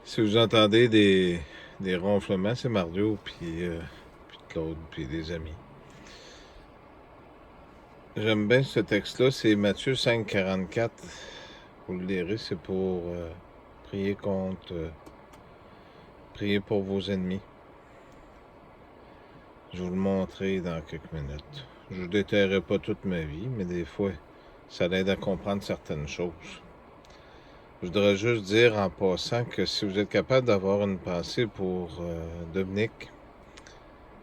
Si vous entendez des ronflements, c'est Mario, puis Claude, puis des amis. J'aime bien ce texte-là, c'est Matthieu 5, 44. Vous le lirez, c'est pour prier prier pour vos ennemis. Je vais vous le montrer dans quelques minutes. Je ne vous détaillerai pas toute ma vie, mais des fois, ça aide à comprendre certaines choses. Je voudrais juste dire en passant que si vous êtes capable d'avoir une pensée pour Dominique,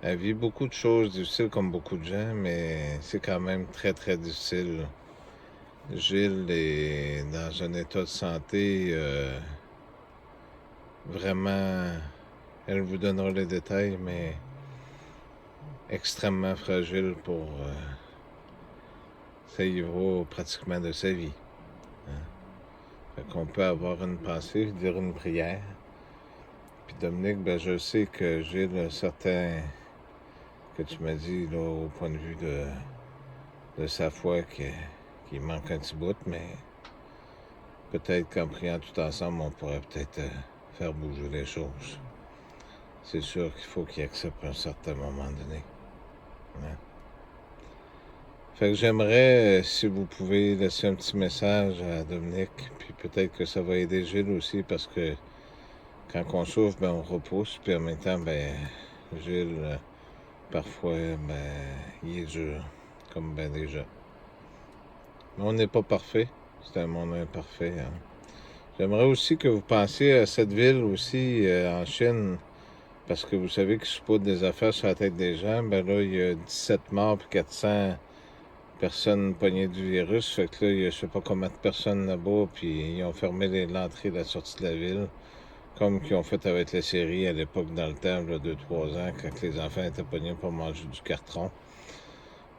elle vit beaucoup de choses difficiles comme beaucoup de gens, mais c'est quand même très, très difficile. Gilles est dans un état de santé vraiment, elle vous donnera les détails, mais extrêmement fragile pour ça y va pratiquement de sa vie. Hein? Fait qu'on peut avoir une pensée, dire une prière. Puis Dominique, ben je sais que Gilles, certains que tu m'as dit là, au point de vue de sa foi qu'il manque un petit bout, mais peut-être qu'en priant tout ensemble, on pourrait peut-être faire bouger les choses. C'est sûr qu'il faut qu'il accepte à un certain moment donné. Hein? Fait que j'aimerais, si vous pouvez, laisser un petit message à Dominique, puis peut-être que ça va aider Gilles aussi, parce que quand on souffre, ben on repousse, puis en même temps, ben Gilles, parfois, ben il est dur, comme ben des gens. Mais on n'est pas parfait, c'est un monde imparfait. Hein? J'aimerais aussi que vous pensiez à cette ville aussi, en Chine, parce que vous savez qu'ils se poussent des affaires sur la tête des gens. Ben là, il y a 17 morts puis 400 personnes pognées du virus. Fait que là, il y a je sais pas combien de personnes là-bas, puis ils ont fermé l'entrée et la sortie de la ville. Comme qu'ils ont fait avec les séries à l'époque, dans le temps, là, 2-3 ans, quand les enfants étaient pognés pour manger du carton.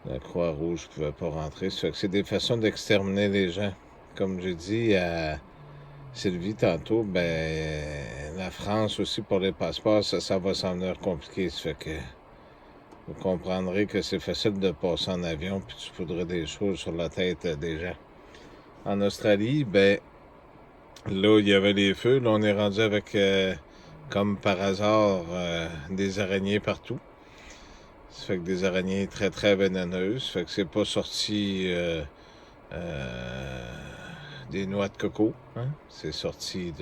La Croix-Rouge ne pouvait pas rentrer. Ça fait que c'est des façons d'exterminer les gens. Comme j'ai dit à Sylvie tantôt, ben la France aussi pour les passeports, ça va s'en venir compliqué. Ça fait que vous comprendrez que c'est facile de passer en avion puis tu poudrais des choses sur la tête des gens. En Australie, ben là, il y avait les feux. Là, on est rendu avec, comme par hasard, des araignées partout. Ça fait que des araignées très, très vénéneuses. Ça fait que c'est pas sorti des noix de coco. Hein? C'est sorti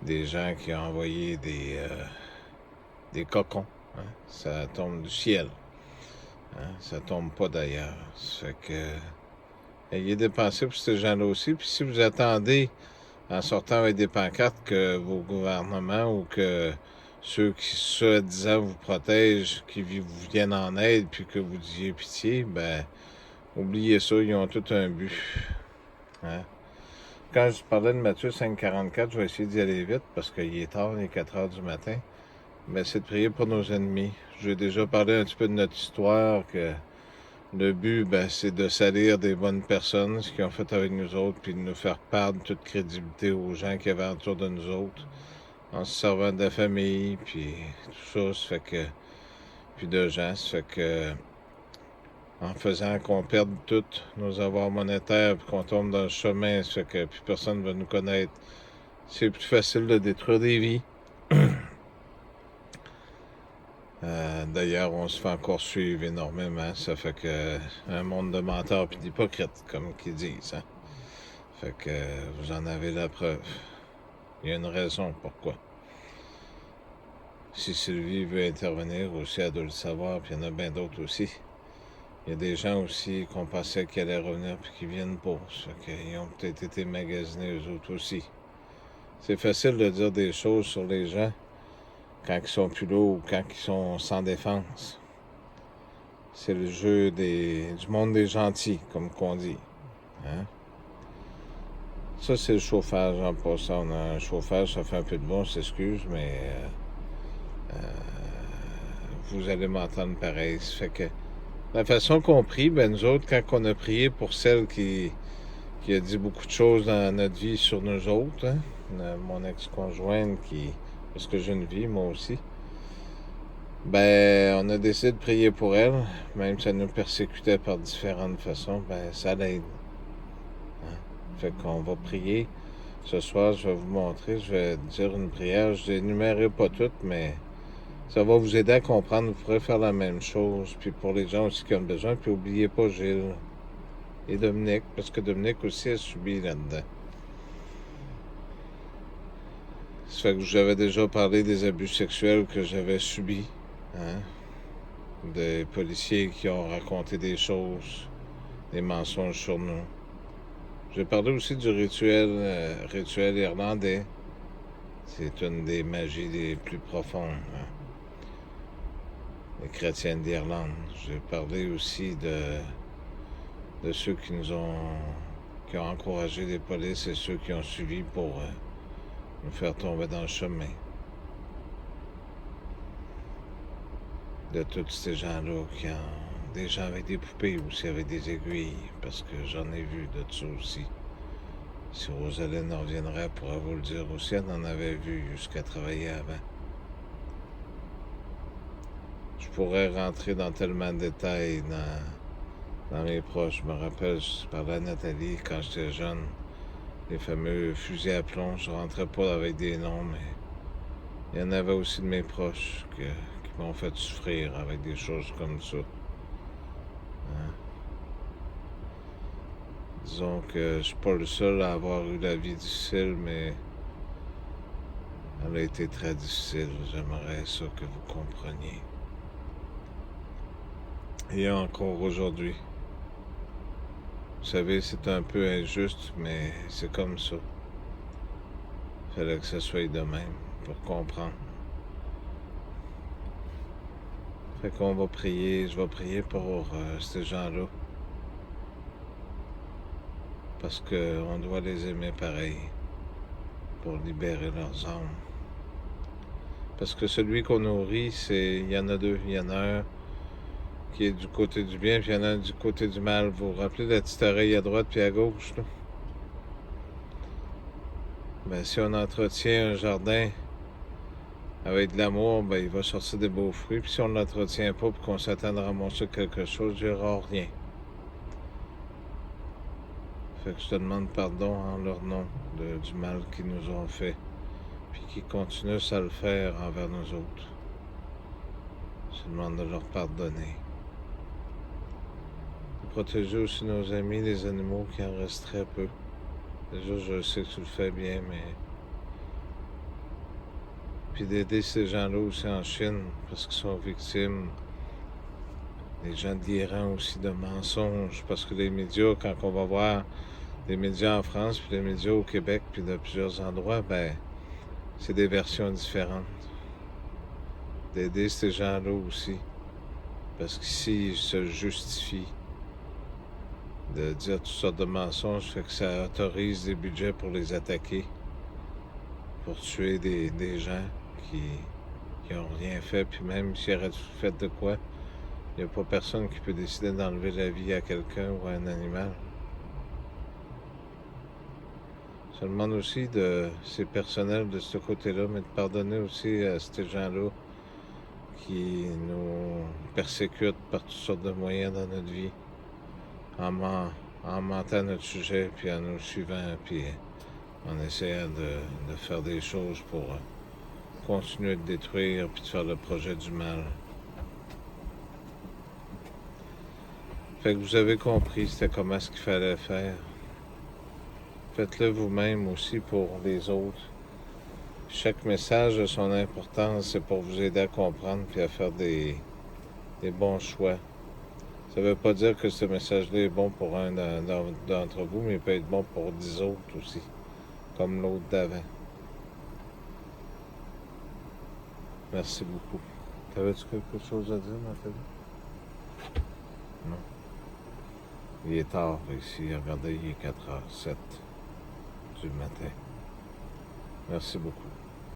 des gens qui ont envoyé des cocons. Hein? Ça tombe du ciel. Hein? Ça tombe pas d'ailleurs. Ça fait que ayez des pensées pour ces gens-là aussi. Puis si vous attendez, en sortant avec des pancartes, que vos gouvernements ou que ceux qui, soi-disant, vous protègent, qui vous viennent en aide, puis que vous disiez pitié, ben, oubliez ça, ils ont tout un but. Hein? Quand je parlais de Matthieu 5,44, je vais essayer d'y aller vite, parce qu'il est tard, il est 4 heures du matin. Ben, c'est de prier pour nos ennemis. J'ai déjà parlé un petit peu de notre histoire, que le but, ben, c'est de salir des bonnes personnes, ce qu'ils ont fait avec nous autres, puis de nous faire perdre toute crédibilité aux gens qui avaient autour de nous autres, en se servant de la famille, puis tout ça, ça fait que, puis de gens, ça fait que, en faisant qu'on perde tous nos avoirs monétaires, puis qu'on tombe dans le chemin, ça fait que plus personne ne va nous connaître, c'est plus facile de détruire des vies. D'ailleurs, on se fait encore suivre énormément. Ça fait que un monde de menteurs et d'hypocrites, comme qu'ils disent. Hein? Fait que vous en avez la preuve. Il y a une raison pourquoi. Si Sylvie veut intervenir aussi, elle doit le savoir, puis il y en a bien d'autres aussi. Il y a des gens aussi qu'on pensait qu'ils allaient revenir puis qui viennent pas. Ça fait qu'ils ont peut-être été magasinés eux autres aussi. C'est facile de dire des choses sur les gens quand ils sont plus là ou quand ils sont sans défense. C'est le jeu du monde des gentils, comme qu'on dit. Hein? Ça, c'est le chauffage en passant. On a un chauffage, ça fait un peu de bon, je s'excuse, mais vous allez m'entendre pareil. Ça fait que la façon qu'on prie, ben nous autres, quand on a prié pour celle qui a dit beaucoup de choses dans notre vie sur nous autres, hein? Mon ex-conjointe parce que j'ai une vie, moi aussi. Ben, on a décidé de prier pour elle, même si ça nous persécutait par différentes façons, ben, ça l'aide. Hein? Fait qu'on va prier. Ce soir, je vais vous montrer, je vais dire une prière. Je ne les énumérerai pas toutes, mais ça va vous aider à comprendre. Vous pourrez faire la même chose. Puis pour les gens aussi qui ont besoin, puis n'oubliez pas Gilles et Dominique, parce que Dominique aussi a subi là-dedans. Ça fait que j'avais déjà parlé des abus sexuels que j'avais subis. Hein? Des policiers qui ont raconté des choses, des mensonges sur nous. J'ai parlé aussi du rituel irlandais. C'est une des magies les plus profondes. Hein? Les chrétiennes d'Irlande. J'ai parlé aussi de ceux qui ont encouragé les polices et ceux qui ont suivi pour nous faire tomber dans le chemin. De tous ces gens-là qui ont des gens avec des poupées ou aussi avec des aiguilles, parce que j'en ai vu de ça aussi. Si Rosaline en reviendrait, elle pourrait vous le dire aussi, elle en avait vu jusqu'à travailler avant. Je pourrais rentrer dans tellement de détails dans mes proches. Je me rappelle, je parlais à Nathalie quand j'étais jeune, les fameux fusils à plomb. Je rentrais pas avec des noms, mais il y en avait aussi de mes proches qui m'ont fait souffrir avec des choses comme ça. Hein? Disons que je suis pas le seul à avoir eu la vie difficile, mais elle a été très difficile. J'aimerais ça que vous compreniez. Et encore aujourd'hui. Vous savez, c'est un peu injuste, mais c'est comme ça. Il fallait que ça soit de même pour comprendre. Fait qu'on va prier, je vais prier pour ces gens-là. Parce qu'on doit les aimer pareil pour libérer leurs âmes. Parce que celui qu'on nourrit, il y en a deux. Il y en a un qui est du côté du bien, puis il y en a un du côté du mal. Vous vous rappelez de la petite oreille à droite puis à gauche, là? Ben, si on entretient un jardin avec de l'amour, ben, il va sortir des beaux fruits. Puis si on ne l'entretient pas, puis qu'on s'attend à ramasser quelque chose, il n'y aura rien. Fait que je te demande pardon en leur nom du mal qu'ils nous ont fait, puis qu'ils continuent à le faire envers nous autres. Je te demande de leur pardonner. De protéger aussi nos amis, les animaux qui en restent très peu. Déjà, je sais que tu le fais bien, mais... Puis d'aider ces gens-là aussi en Chine, parce qu'ils sont victimes. Les gens d'Iran aussi de mensonges, parce que les médias, quand on va voir les médias en France, puis les médias au Québec, puis de plusieurs endroits, ben, c'est des versions différentes. D'aider ces gens-là aussi, parce qu'ici, ils se justifient de dire toutes sortes de mensonges, fait que ça autorise des budgets pour les attaquer, pour tuer des gens qui n'ont rien fait, puis même s'ils auraient fait de quoi, il n'y a pas personne qui peut décider d'enlever la vie à quelqu'un ou à un animal. Je demande aussi de ces personnels de ce côté-là, mais de pardonner aussi à ces gens-là qui nous persécutent par toutes sortes de moyens dans notre vie, en mentant notre sujet, puis en nous suivant, puis en essayant de faire des choses pour continuer de détruire, puis de faire le projet du mal. Fait que vous avez compris c'était comment ce qu'il fallait faire. Faites-le vous-même aussi pour les autres. Chaque message a son importance, c'est pour vous aider à comprendre puis à faire des bons choix. Ça ne veut pas dire que ce message-là est bon pour un d'entre vous, mais il peut être bon pour 10 autres aussi, comme l'autre d'avant. Merci beaucoup. T'avais-tu quelque chose à dire, Nathalie? Non. Il est tard ici. Regardez, il est 4h07 du matin. Merci beaucoup.